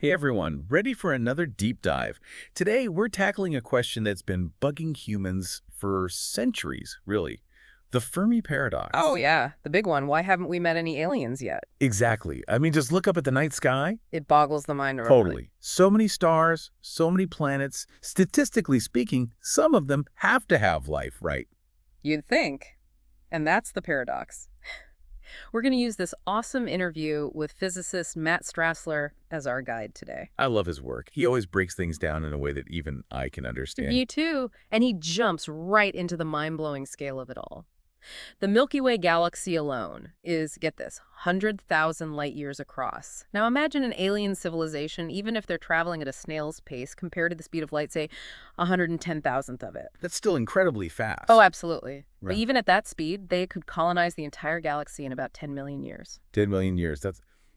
Hey everyone, ready for another deep dive? Today we're tackling a question that's been bugging humans for centuries, really. The Fermi Oh, Paradox. yeah, the big one. Why haven't we met any aliens yet? Exactly. I mean, just look up at the night sky. It boggles the mind already. Totally. So many stars, so many planets. Statistically speaking, some of them have to have life, right? You'd think. And that's the paradox. We're going to use this awesome interview with physicist Matt Strassler as our guide today. I love his work. He always breaks things down in a way that even I can understand. You too. And he jumps right into the mind-blowing scale of it all. The Milky Way galaxy alone is, get this, 100,000 light years across. Now imagine an alien civilization, even if they're traveling at a snail's pace, compared to the speed of light, say, 110,000th of it. That's still incredibly fast. Oh, absolutely. Right. But even at that speed, they could colonize the entire galaxy in about 10 million years. 10 million years.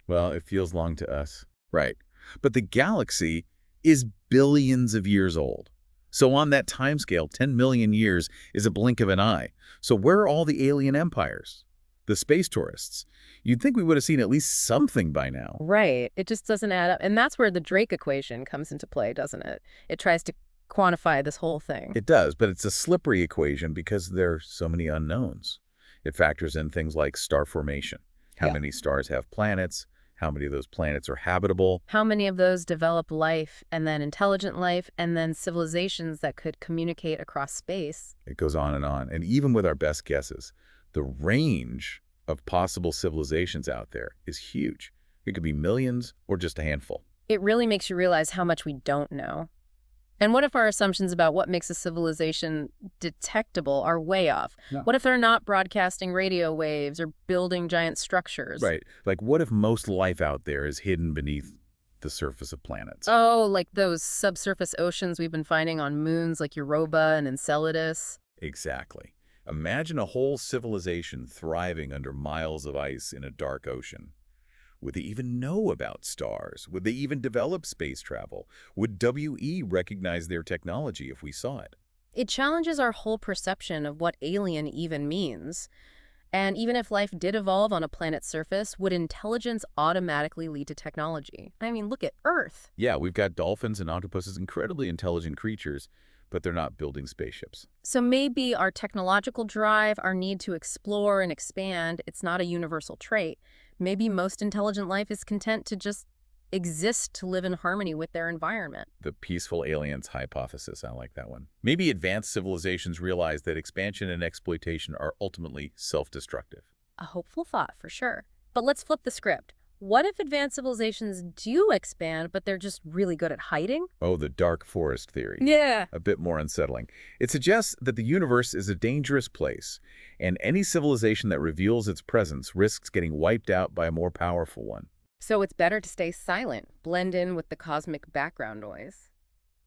Well, it feels long to us. Right. But the galaxy is billions of years old. So on that timescale, 10 million years is a blink of an eye. So where are all the alien empires? The space tourists? You'd think we would have seen at least something by now. Right. It just doesn't add up. And that's where the Drake equation comes into play, doesn't it? It tries to quantify this whole thing. It does, but it's a slippery equation because there are so many unknowns. It factors in things like star formation. How Yeah. many stars have planets? How many of those planets are habitable? How many of those develop life, and then intelligent life, and then civilizations that could communicate across space? It goes on. And even with our best guesses, the range of possible civilizations out there is huge. It could be millions or just a handful. It really makes you realize how much we don't know. And what if our assumptions about what makes a civilization detectable are way off? No. What if they're not broadcasting radio waves or building giant structures? Right. Like, what if most life out there is hidden beneath the surface of planets? Oh, like those subsurface oceans we've been finding on moons like Europa and Enceladus? Exactly. Imagine a whole civilization thriving under miles of ice in a dark ocean. Would they even know about stars? Would they even develop space travel? Would WE recognize their technology if we saw it? It challenges our whole perception of what alien even means. And even if life did evolve on a planet's surface, would intelligence automatically lead to technology? I mean, look at Earth. Yeah, we've got dolphins and octopuses, incredibly intelligent creatures, but they're not building spaceships. So maybe our technological drive, our need to explore and expand, it's not a universal trait. Maybe most intelligent life is content to just exist to live in harmony with their environment. The peaceful aliens hypothesis, I like that one. Maybe advanced civilizations realize that expansion and exploitation are ultimately self-destructive. A hopeful thought, for sure. But let's flip the script. What if advanced civilizations do expand, but they're just really good at hiding? Oh, the dark forest theory. Yeah. A bit more unsettling. It suggests that the universe is a dangerous place, and any civilization that reveals its presence risks getting wiped out by a more powerful one. So it's better to stay silent, blend in with the cosmic background noise.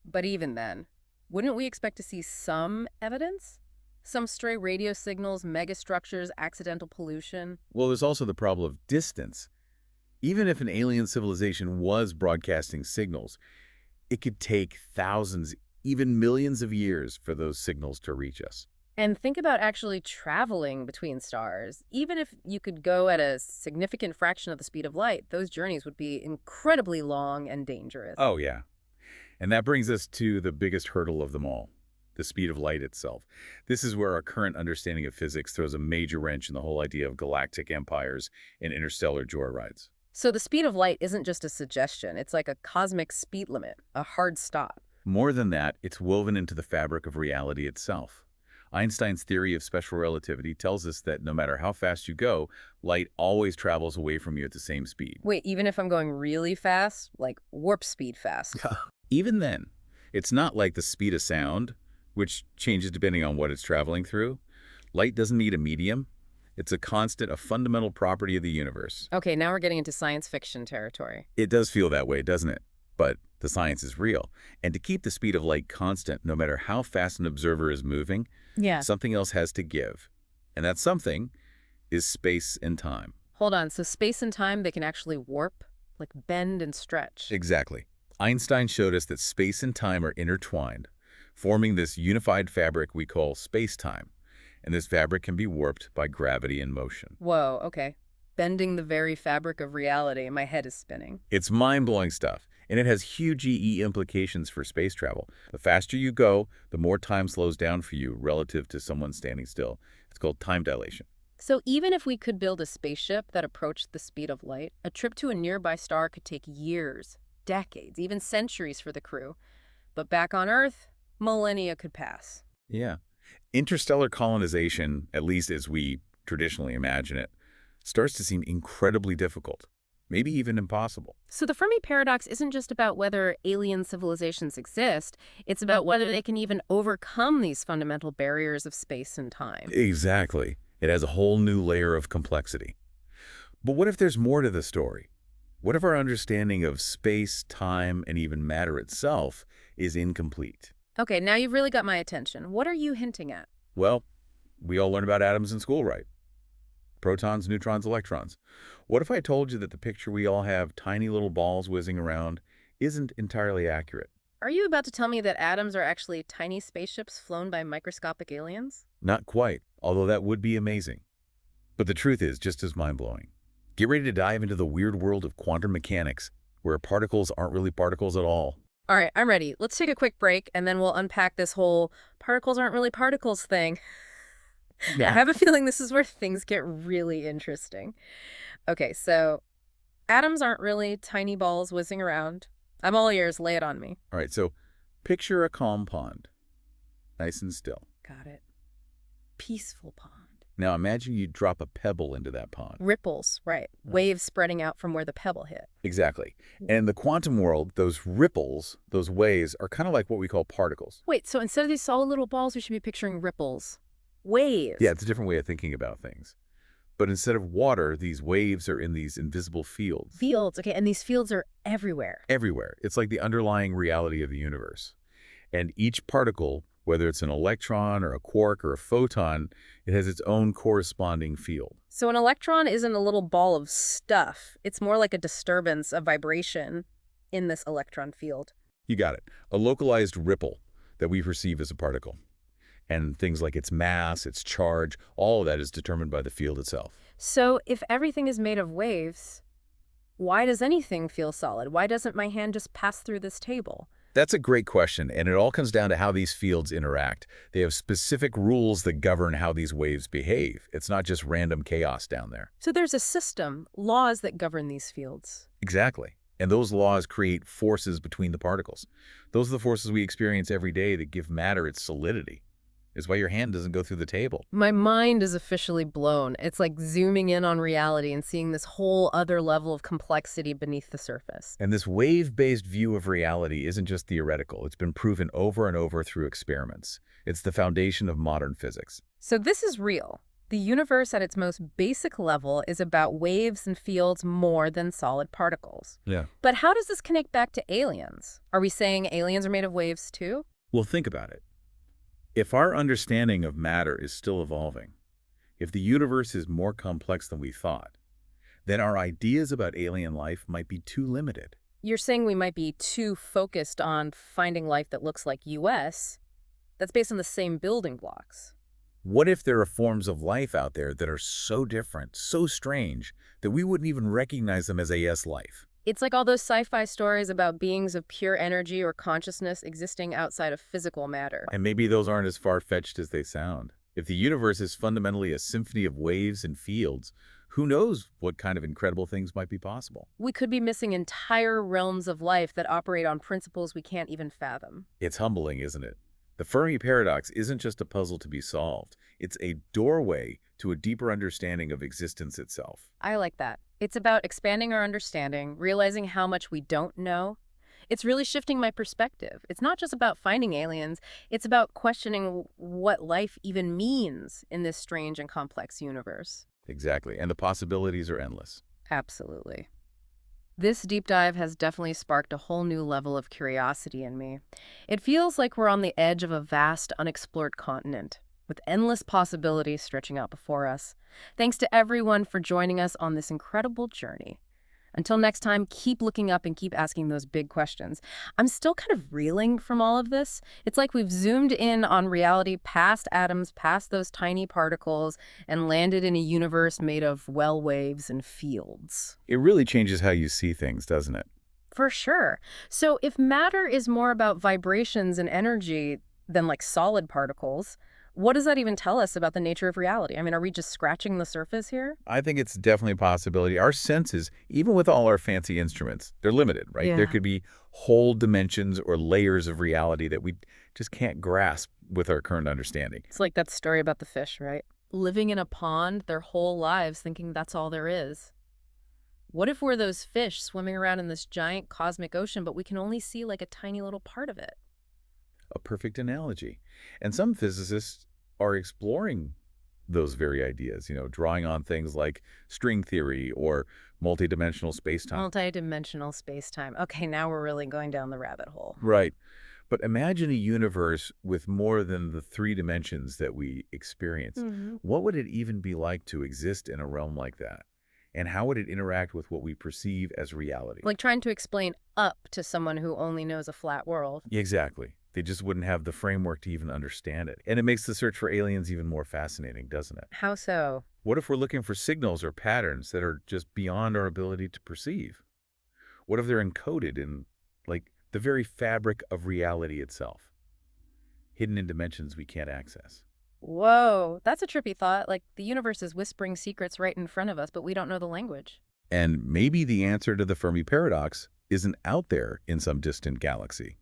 But even then, wouldn't we expect to see some evidence? Some stray radio signals, megastructures, accidental pollution? Well, there's also the problem of distance. Even if an alien civilization was broadcasting signals, it could take thousands, even millions of years for those signals to reach us. And think about actually traveling between stars. Even if you could go at a significant fraction of the speed of light, those journeys would be incredibly long and dangerous. Oh, yeah. And that brings us to the biggest hurdle of them all, the speed of light itself. This is where our current understanding of physics throws a major wrench in the whole idea of galactic empires and interstellar joyrides. So the speed of light isn't just a suggestion. It's like a cosmic speed limit, a hard stop. More than that, it's woven into the fabric of reality itself. Einstein's theory of special relativity tells us that no matter how fast you go, light always travels away from you at the same speed. Wait, even if I'm going really fast, like warp speed fast? Even then, it's not like the speed of sound, which changes depending on what it's traveling through. Light doesn't need a medium. It's a constant, a fundamental property of the universe. Okay, now we're getting into science fiction territory. It does feel that way, doesn't it? But the science is real. And to keep the speed of light constant, no matter how fast an observer is moving, something else has to give. And that something is space and time. Hold on, so space and time, they can actually warp, like bend and stretch. Exactly. Einstein showed us that space and time are intertwined, forming this unified fabric we call space-time. And this fabric can be warped by gravity and motion. Whoa, okay. Bending the very fabric of reality. My head is spinning. It's mind-blowing stuff. And it has huge implications for space travel. The faster you go, the more time slows down for you relative to someone standing still. It's called time dilation. So even if we could build a spaceship that approached the speed of light, a trip to a nearby star could take years, decades, even centuries for the crew. But back on Earth, millennia could pass. Yeah. Interstellar colonization, at least as we traditionally imagine it, starts to seem incredibly difficult, maybe even impossible. So the Fermi Paradox isn't just about whether alien civilizations exist, it's about whether they can even overcome these fundamental barriers of space and time. Exactly. It has a whole new layer of complexity. But what if there's more to the story? What if our understanding of space, time, and even matter itself is incomplete? Okay, now you've really got my attention. What are you hinting at? Well, we all learn about atoms in school, right? Protons, neutrons, electrons. What if I told you that the picture we all have, tiny little balls whizzing around, isn't entirely accurate? Are you about to tell me that atoms are actually tiny spaceships flown by microscopic aliens? Not quite, although that would be amazing. But the truth is just as mind-blowing. Get ready to dive into the weird world of quantum mechanics, where particles aren't really particles at all. All right, I'm ready. Let's take a quick break, and then we'll unpack this whole particles aren't really particles thing. I have a feeling this is where things get really interesting. Okay, so atoms aren't really tiny balls whizzing around. I'm all ears. Lay it on me. All right, so picture a calm pond, nice and still. Got it. Peaceful pond. Now imagine you drop a pebble into that pond. Ripples, right. Waves spreading out from where the pebble hit. Exactly. And in the quantum world, those ripples, those waves, are kind of like what we call particles. Wait, so instead of these solid little balls, we should be picturing ripples. Waves. Yeah, it's a different way of thinking about things. But instead of water, these waves are in these invisible fields. Fields, okay, and these fields are everywhere. Everywhere. It's like the underlying reality of the universe. And each particle, whether it's an electron or a quark or a photon, it has its own corresponding field. So an electron isn't a little ball of stuff. It's more like a disturbance, a vibration in this electron field. You got it. A localized ripple that we perceive as a particle. And things like its mass, its charge, all of that is determined by the field itself. So if everything is made of waves, why does anything feel solid? Why doesn't my hand just pass through this table? That's a great question, and it all comes down to how these fields interact. They have specific rules that govern how these waves behave. It's not just random chaos down there. So there's a system, laws that govern these fields. Exactly. And those laws create forces between the particles. Those are the forces we experience every day that give matter its solidity. Is why your hand doesn't go through the table. My mind is officially blown. It's like zooming in on reality and seeing this whole other level of complexity beneath the surface. And this wave-based view of reality isn't just theoretical. It's been proven over and over through experiments. It's the foundation of modern physics. So this is real. The universe at its most basic level is about waves and fields more than solid particles. Yeah. But how does this connect back to aliens? Are we saying aliens are made of waves too? Well, think about it. If our understanding of matter is still evolving, if the universe is more complex than we thought, then our ideas about alien life might be too limited. You're saying we might be too focused on finding life that looks like US, that's based on the same building blocks. What if there are forms of life out there that are so different, so strange, that we wouldn't even recognize them as AS life? It's like all those sci-fi stories about beings of pure energy or consciousness existing outside of physical matter. And maybe those aren't as far-fetched as they sound. If the universe is fundamentally a symphony of waves and fields, who knows what kind of incredible things might be possible? We could be missing entire realms of life that operate on principles we can't even fathom. It's humbling, isn't it? The Fermi Paradox isn't just a puzzle to be solved. It's a doorway to a deeper understanding of existence itself. I like that. It's about expanding our understanding, realizing how much we don't know. It's really shifting my perspective. It's not just about finding aliens. It's about questioning what life even means in this strange and complex universe. Exactly. And the possibilities are endless. Absolutely. This deep dive has definitely sparked a whole new level of curiosity in me. It feels like we're on the edge of a vast, unexplored continent, with endless possibilities stretching out before us. Thanks to everyone for joining us on this incredible journey. Until next time, keep looking up and keep asking those big questions. I'm still kind of reeling from all of this. It's like we've zoomed in on reality past atoms, past those tiny particles, and landed in a universe made of well waves and fields. It really changes how you see things, doesn't it? For sure. So if matter is more about vibrations and energy than like solid particles, what does that even tell us about the nature of reality? I mean, are we just scratching the surface here? I think it's definitely a possibility. Our senses, even with all our fancy instruments, they're limited, right? There Yeah. could be whole dimensions or layers of reality that we just can't grasp with our current understanding. It's like that story about the fish, right? Living in a pond their whole lives thinking that's all there is. What if we're those fish swimming around in this giant cosmic ocean, but we can only see like a tiny little part of it? A perfect analogy. And some physicists are exploring those very ideas, drawing on things like string theory or multidimensional spacetime. Multi-dimensional space-time. Okay, now we're really going down the rabbit hole. Right. But imagine a universe with more than the three dimensions that we experience. What would it even be like to exist in a realm like that? And how would it interact with what we perceive as reality? Like trying to explain up to someone who only knows a flat world. Exactly. They just wouldn't have the framework to even understand it. And it makes the search for aliens even more fascinating, doesn't it? How so? What if we're looking for signals or patterns that are just beyond our ability to perceive? What if they're encoded in, like, the very fabric of reality itself, hidden in dimensions we can't access? Whoa, that's a trippy thought. Like the universe is whispering secrets right in front of us, but we don't know the language. And maybe the answer to the Fermi Paradox isn't out there in some distant galaxy.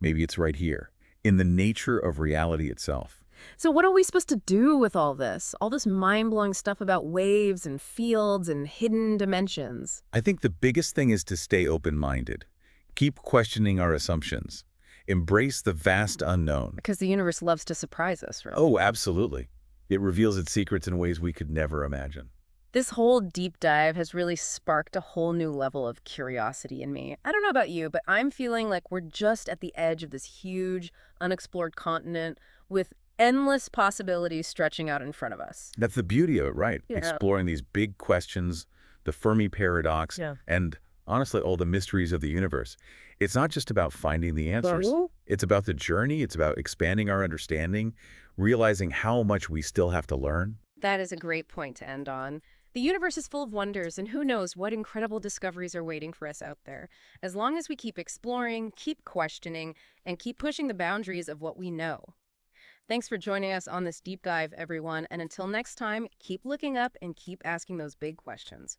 Maybe it's right here, in the nature of reality itself. So what are we supposed to do with all this? All this mind-blowing stuff about waves and fields and hidden dimensions. I think the biggest thing is to stay open-minded. Keep questioning our assumptions. Embrace the vast unknown. Because the universe loves to surprise us, really. Oh, absolutely. It reveals its secrets in ways we could never imagine. This whole deep dive has really sparked a whole new level of curiosity in me. I don't know about you, but I'm feeling like we're just at the edge of this huge, unexplored continent with endless possibilities stretching out in front of us. That's the beauty of it, right? Yeah. Exploring these big questions, the Fermi Paradox, Yeah. and honestly, all the mysteries of the universe. It's not just about finding the answers. Well, It's about the journey. It's about expanding our understanding, realizing how much we still have to learn. that is a great point to end on. The universe is full of wonders, and who knows what incredible discoveries are waiting for us out there. As long as we keep exploring, keep questioning, and keep pushing the boundaries of what we know. Thanks for joining us on this deep dive, everyone. And until next time, keep looking up and keep asking those big questions.